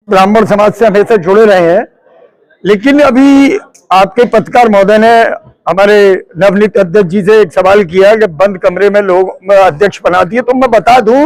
ब्राह्मण समाज से हमेशा जुड़े रहे हैं, लेकिन अभी आपके पत्रकार महोदय ने हमारे नवनीत अध्यक्ष जी से एक सवाल किया कि बंद कमरे में लोग अध्यक्ष बना दिए। तो मैं बता दूं,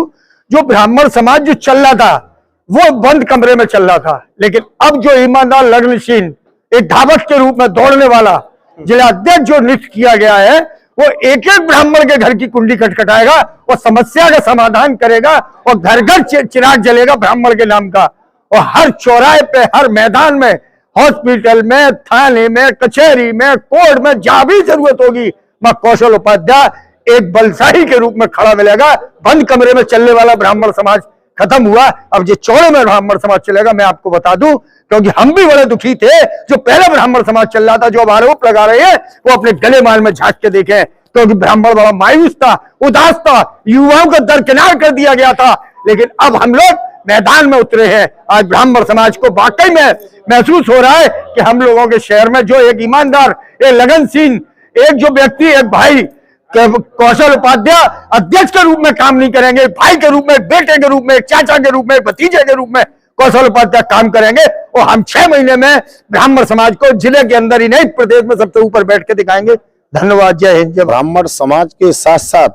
जो ब्राह्मण समाज जो चल रहा था वो बंद कमरे में चल रहा था, लेकिन अब जो ईमानदार लगनशील एक धावक के रूप में दौड़ने वाला जिला अध्यक्ष जो नियुक्त किया गया है, वो एक एक ब्राह्मण के घर की कुंडी खटखटाएगा और समस्या का समाधान करेगा और घर घर चिराग जलेगा ब्राह्मण के नाम का। और हर चौराहे पे, हर मैदान में, हॉस्पिटल में, थाने में, कचहरी में, कोर्ट में, जहां भी जरूरत होगी, मैं कौशल उपाध्याय एक बलशाही के रूप में खड़ा मिलेगा। बंद कमरे में चलने वाला ब्राह्मण समाज खत्म हुआ, अब ये चौड़े में ब्राह्मण समाज चलेगा। मैं आपको बता दूं, क्योंकि हम भी बड़े दुखी थे जो पहले ब्राह्मण समाज चल रहा था। जो अब आरोप लगा रहे हैं वो अपने गले माल में झांक के देखें, क्योंकि ब्राह्मण बड़ा मायूस था, उदास था, युवाओं को दरकिनार कर दिया गया था। लेकिन अब हम लोग मैदान में उतरे हैं। आज ब्राह्मण समाज को वाकई में महसूस हो रहा है कि हम लोगों के शहर में जो एक ईमानदार, एक लगनशील, एक जो व्यक्ति, एक भाई कौशल उपाध्याय अध्यक्ष के रूप में काम नहीं करेंगे, भाई के रूप में, बेटे के रूप में, चाचा के रूप में, भतीजे के रूप में कौशल उपाध्याय काम करेंगे। और हम 6 महीने में ब्राह्मण समाज को जिले के अंदर ही नहीं, प्रदेश में सबसे ऊपर बैठ के दिखाएंगे। धन्यवाद। जय हिंद। जय। ब्राह्मण समाज के साथ साथ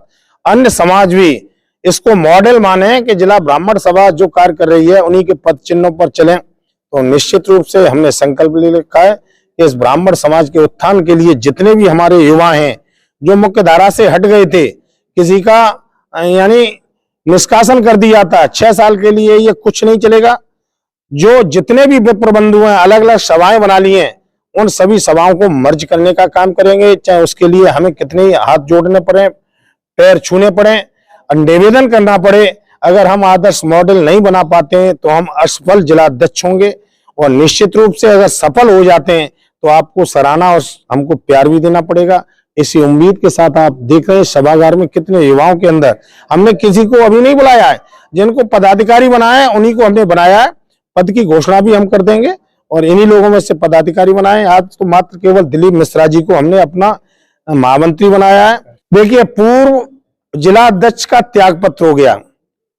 अन्य समाज भी इसको मॉडल माने कि जिला ब्राह्मण सभा जो कार्य कर रही है उन्हीं के पद चिन्हों पर चलें। तो निश्चित रूप से हमने संकल्प ले रखा है कि इस ब्राह्मण समाज के उत्थान के लिए जितने भी हमारे युवा हैं जो मुख्य धारा से हट गए थे, किसी का यानी निष्कासन कर दिया था, 6 साल के लिए ये कुछ नहीं चलेगा। जो जितने भी विप्र बंधु हैं, अलग अलग सभाएं बना ली हैं, उन सभी सभाओं को मर्ज करने का काम करेंगे। चाहे उसके लिए हमें कितने हाथ जोड़ने पड़े, पैर छूने पड़े, निवेदन करना पड़े। अगर हम आदर्श मॉडल नहीं बना पाते हैं तो हम असफल जिला अध्यक्ष होंगे। और निश्चित रूप से अगर सफल हो जाते हैं तो आपको सराहना और हमको प्यार भी देना पड़ेगा। इसी उम्मीद के साथ आप देख रहे हैं सभागार में कितने युवाओं के अंदर, हमने किसी को अभी नहीं बुलाया है, जिनको पदाधिकारी बनाया है उन्हीं को हमने बनाया है। पद की घोषणा भी हम कर देंगे और इन्हीं लोगों में से पदाधिकारी बनाए। आज तो मात्र केवल दिलीप मिश्रा जी को हमने अपना महामंत्री बनाया है। देखिए, पूर्व जिला अध्यक्ष का त्याग पत्र हो गया।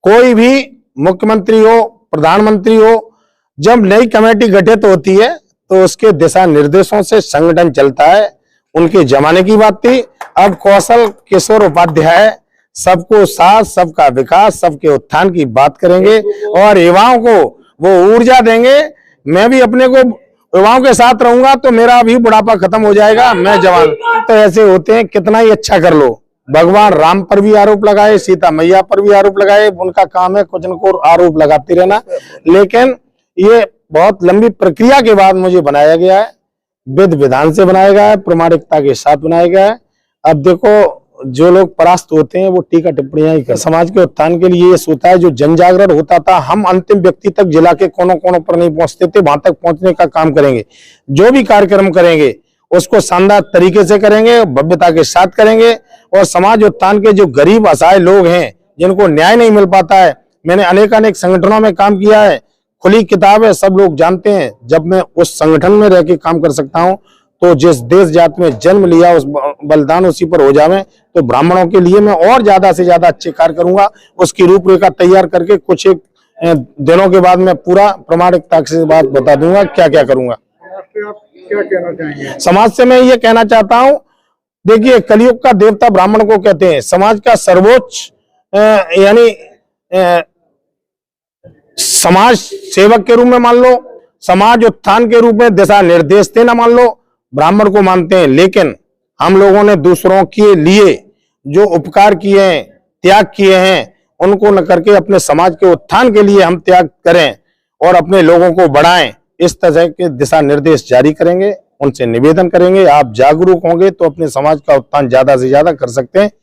कोई भी मुख्यमंत्री हो, प्रधानमंत्री हो, जब नई कमेटी गठित होती है तो उसके दिशा निर्देशों से संगठन चलता है। उनके जमाने की बात थी। अब कौशल किशोर उपाध्याय सबको साथ, सबका विकास, सबके उत्थान की बात करेंगे और युवाओं को वो ऊर्जा देंगे। मैं भी अपने को युवाओं के साथ रहूंगा तो मेरा भी बुढ़ापा खत्म हो जाएगा, मैं जवान। तो ऐसे होते हैं, कितना ही अच्छा कर लो। भगवान राम पर भी आरोप लगाए, सीता मैया पर भी आरोप लगाए, उनका काम है कुछ न कुछ आरोप लगाते रहना। लेकिन ये बहुत लंबी प्रक्रिया के बाद मुझे बनाया गया है, विध विधान से बनाया गया है, प्रामाणिकता के साथ बनाया गया है। अब देखो, जो लोग परास्त होते हैं वो टीका टिप्पणियां ही कर। समाज के उत्थान के लिए ये सोता है, जो जन जागरण होता था, हम अंतिम व्यक्ति तक जिला के कोनों कोनों पर नहीं पहुंचते थे, वहां तक पहुंचने का काम करेंगे। जो भी कार्यक्रम करेंगे उसको शानदार तरीके से करेंगे, भव्यता के साथ करेंगे। और समाज उत्थान के जो गरीब असहाय लोग हैं, जिनको न्याय नहीं मिल पाता है, मैंने अनेक संगठनों में काम किया है, खुली किताब है, सब लोग जानते हैं। जब मैं उस संगठन में रह के काम कर सकता हूं तो जिस देश जात में जन्म लिया उस बलिदान उसी पर हो जावे। तो ब्राह्मणों के लिए मैं और ज्यादा से ज्यादा अच्छे कार्य करूंगा। उसकी रूपरेखा तैयार करके कुछ एक दिनों के बाद मैं पूरा प्रामाणिकता से बात बता दूंगा क्या क्या करूंगा। क्या कहना चाहेंगे समाज से? मैं ये कहना चाहता हूं, देखिए, कलयुग का देवता ब्राह्मण को कहते हैं। समाज का सर्वोच्च यानी समाज सेवक के रूप में मान लो, समाज उत्थान के रूप में दिशा निर्देश देना मान लो, ब्राह्मण को मानते हैं। लेकिन हम लोगों ने दूसरों के लिए जो उपकार किए हैं, त्याग किए हैं, उनको न करके अपने समाज के उत्थान के लिए हम त्याग करें और अपने लोगों को बढ़ाएं। इस तरह के दिशा निर्देश जारी करेंगे, उनसे निवेदन करेंगे। आप जागरूक होंगे तो अपने समाज का उत्थान ज्यादा से ज्यादा कर सकते हैं।